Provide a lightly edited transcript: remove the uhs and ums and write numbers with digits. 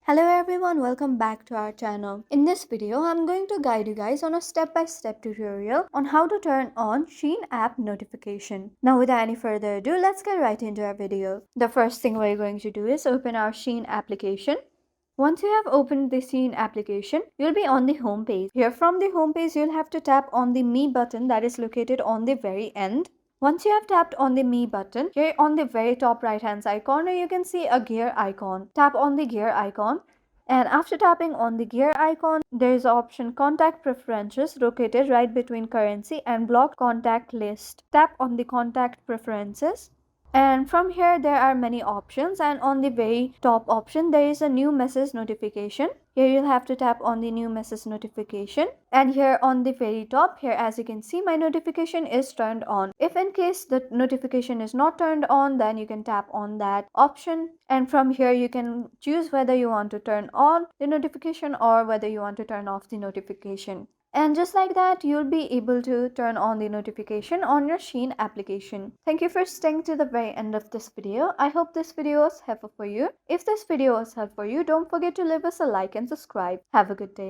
Hello everyone, welcome back to our channel. In this video, I'm going to guide you guys on a step-by-step tutorial on how to turn on Shein app notification. Now without any further ado, let's get right into our video. The first thing we're going to do is open our Shein application. Once you have opened the Shein application, you'll be on the home page. Here from the home page, you'll have to tap on the Me button that is located on the very end. Once you have tapped on the Me button, here on the very top right hand side corner, you can see a gear icon. Tap on the gear icon. And after tapping on the gear icon, there is the option Contact Preferences located right between currency and Block Contact List. Tap on the Contact Preferences. And from here there are many options, and on the very top option there is a new message notification. Here you'll have to tap on the new message notification, and here on the very top here, as you can see, my notification is turned on. If in case the notification is not turned on, then you can tap on that option, and from here you can choose whether you want to turn on the notification or whether you want to turn off the notification. And just like that, you'll be able to turn on the notification on your Shein application. Thank you for staying to the very end of this video. I hope this video was helpful for you. If this video was helpful for you, don't forget to leave us a like and subscribe. Have a good day.